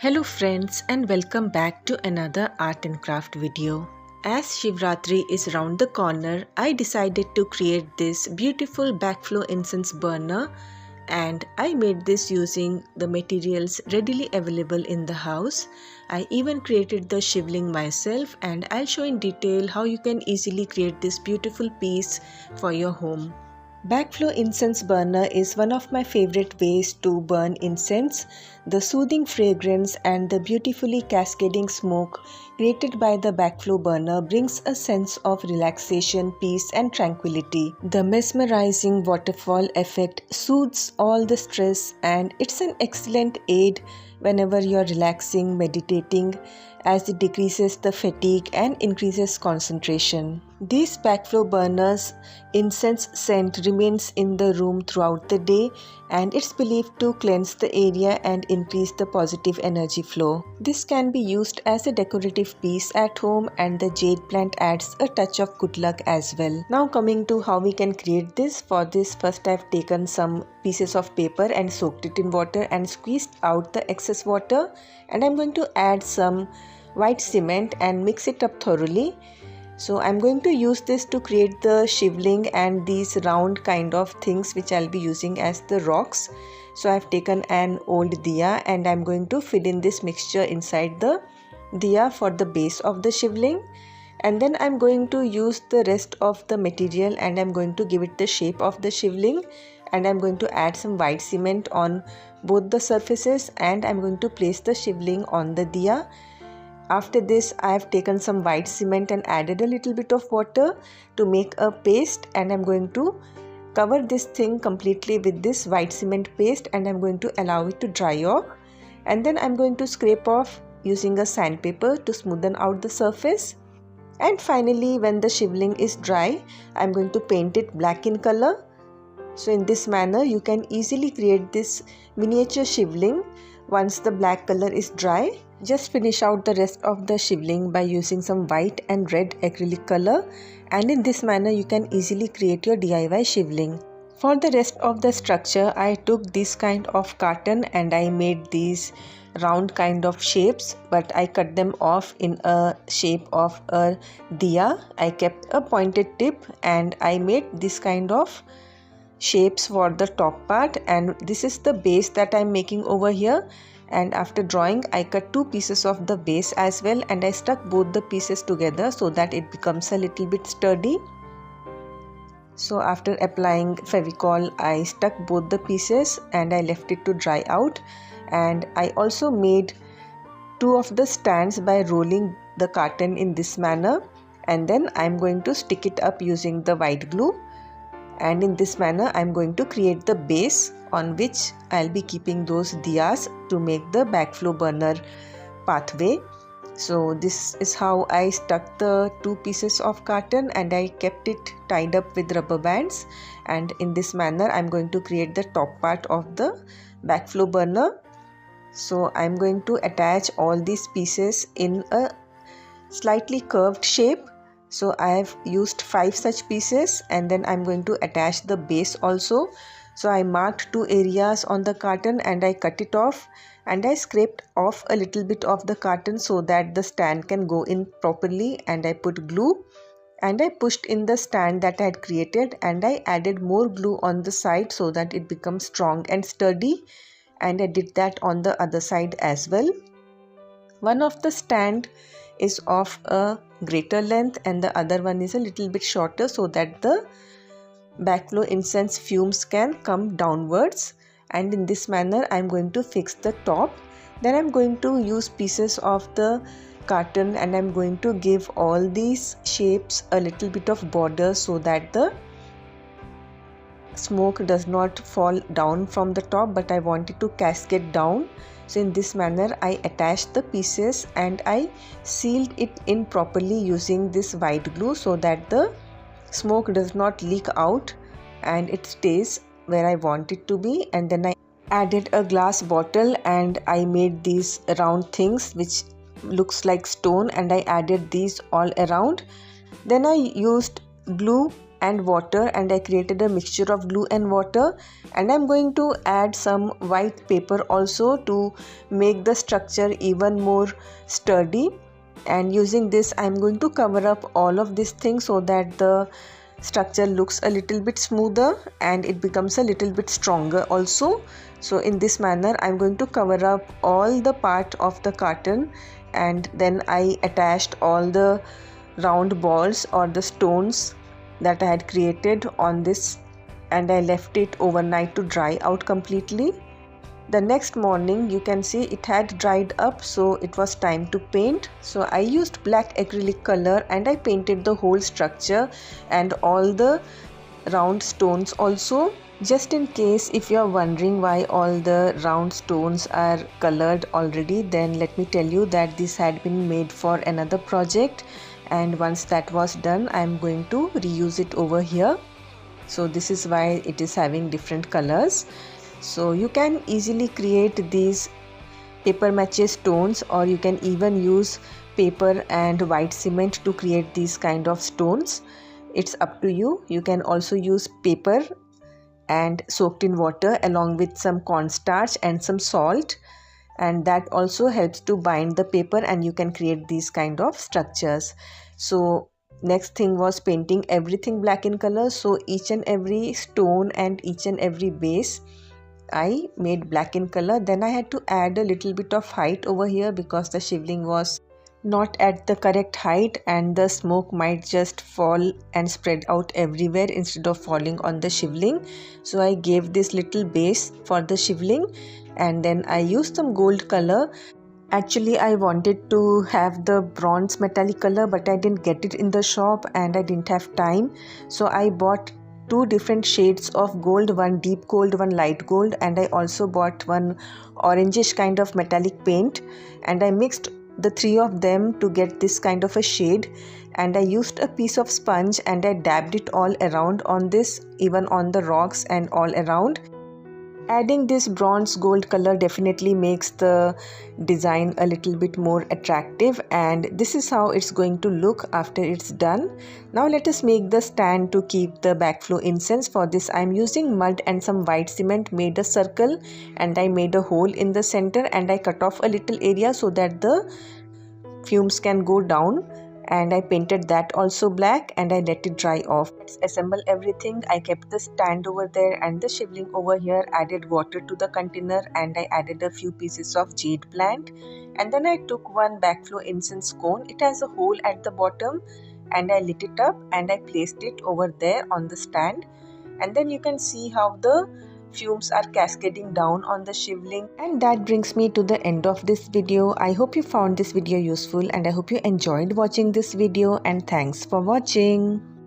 Hello friends and welcome back to another art and craft video. As Shivratri is around the corner, I decided to create this beautiful backflow incense burner, and I made this using the materials readily available in the house. I even created the shivling myself, and I'll show in detail how you can easily create this beautiful piece for your home. Backflow incense burner is one of my favorite ways to burn incense. The soothing fragrance and the beautifully cascading smoke created by the backflow burner brings a sense of relaxation, peace and tranquility. The mesmerizing waterfall effect soothes all the stress, and it's an excellent aid whenever you're relaxing, meditating, as it decreases the fatigue and increases concentration. These backflow burners incense scent remains in the room throughout the day, and it's believed to cleanse the area and increase the positive energy flow. This can be used as a decorative piece at home, and the jade plant adds a touch of good luck as well. Now coming to how we can create this. For this, first I've taken some pieces of paper and soaked it in water and squeezed out the excess water, and I'm going to add some white cement and mix it up thoroughly. So I'm going to use this to create the shivling and these round kind of things which I'll be using as the rocks. So I've taken an old diya and I'm going to fill in this mixture inside the diya for the base of the shivling. And then I'm going to use the rest of the material and I'm going to give it the shape of the shivling. And I'm going to add some white cement on both the surfaces, and I'm going to place the shivling on the diya. After this, I have taken some white cement and added a little bit of water to make a paste, and I'm going to cover this thing completely with this white cement paste, and I'm going to allow it to dry off. And then I'm going to scrape off using a sandpaper to smoothen out the surface. And finally, when the shivling is dry, I'm going to paint it black in color. So in this manner, you can easily create this miniature shivling once the black color is dry. Just finish out the rest of the shivling by using some white and red acrylic color, and in this manner you can easily create your DIY shivling. For the rest of the structure, I took this kind of carton and I made these round kind of shapes, but I cut them off in a shape of a diya. I kept a pointed tip and I made this kind of shapes for the top part, and this is the base that I'm making over here. And after drawing, I cut two pieces of the base as well, and I stuck both the pieces together so that it becomes a little bit sturdy. So after applying Fevicol, I stuck both the pieces and I left it to dry out. And I also made two of the stands by rolling the carton in this manner, and then I'm going to stick it up using the white glue. And in this manner, I'm going to create the base on which I'll be keeping those diyas to make the backflow burner pathway. So this is how I stuck the two pieces of carton, and I kept it tied up with rubber bands. And in this manner, I'm going to create the top part of the backflow burner. So I'm going to attach all these pieces in a slightly curved shape. So I have used 5 such pieces, and then I'm going to attach the base also. So I marked 2 areas on the carton and I cut it off, and I scraped off a little bit of the carton so that the stand can go in properly, and I put glue and I pushed in the stand that I had created, and I added more glue on the side so that it becomes strong and sturdy, and I did that on the other side as well. One of the stand is of a greater length and the other one is a little bit shorter so that the backflow incense fumes can come downwards, and in this manner I'm going to fix the top. Then I'm going to use pieces of the carton and I'm going to give all these shapes a little bit of border so that the smoke does not fall down from the top, but I want it to cascade down. So in this manner I attached the pieces and I sealed it in properly using this white glue so that the smoke does not leak out and it stays where I want it to be. And then I added a glass bottle and I made these round things which looks like stone, and I added these all around. Then I used glue and water, and I created a mixture of glue and water, and I'm going to add some white paper also to make the structure even more sturdy. And using this I'm going to cover up all of these things so that the structure looks a little bit smoother and it becomes a little bit stronger also. So in this manner I'm going to cover up all the part of the carton, and then I attached all the round balls or the stones that I had created on this, and I left it overnight to dry out completely. The next morning you can see it had dried up, so it was time to paint. So I used black acrylic color and I painted the whole structure and all the round stones also. Just in case if you are wondering why all the round stones are colored already, then let me tell you that this had been made for another project, and once that was done I am going to reuse it over here. So this is why it is having different colors. So you can easily create these paper mache stones, or you can even use paper and white cement to create these kind of stones. It's up to you. You can also use paper and soaked in water along with some cornstarch and some salt, and that also helps to bind the paper and you can create these kind of structures. So next thing was painting everything black in color. So each and every stone and each and every base I made black in color. Then I had to add a little bit of height over here because the shivling was not at the correct height and the smoke might just fall and spread out everywhere instead of falling on the shivling. So I gave this little base for the shivling, and then I used some gold color. Actually I wanted to have the bronze metallic color, but I didn't get it in the shop and I didn't have time. So I bought two different shades of gold, one deep gold, one light gold, and I also bought one orangish kind of metallic paint, and I mixed the three of them to get this kind of a shade. And I used a piece of sponge and I dabbed it all around on this, even on the rocks and all around. Adding this bronze gold color definitely makes the design a little bit more attractive, and this is how it's going to look after it's done. Now let us make the stand to keep the backflow incense. For this I am using mud and some white cement, made a circle and I made a hole in the center, and I cut off a little area so that the fumes can go down, and I painted that also black and I let it dry off. Let's assemble everything. I kept the stand over there and the shivling over here, added water to the container, and I added a few pieces of jade plant, and then I took one backflow incense cone. It has a hole at the bottom, and I lit it up and I placed it over there on the stand, and then you can see how the fumes are cascading down on the shivling. And that brings me to the end of this video. I hope you found this video useful and I hope you enjoyed watching this video, and thanks for watching.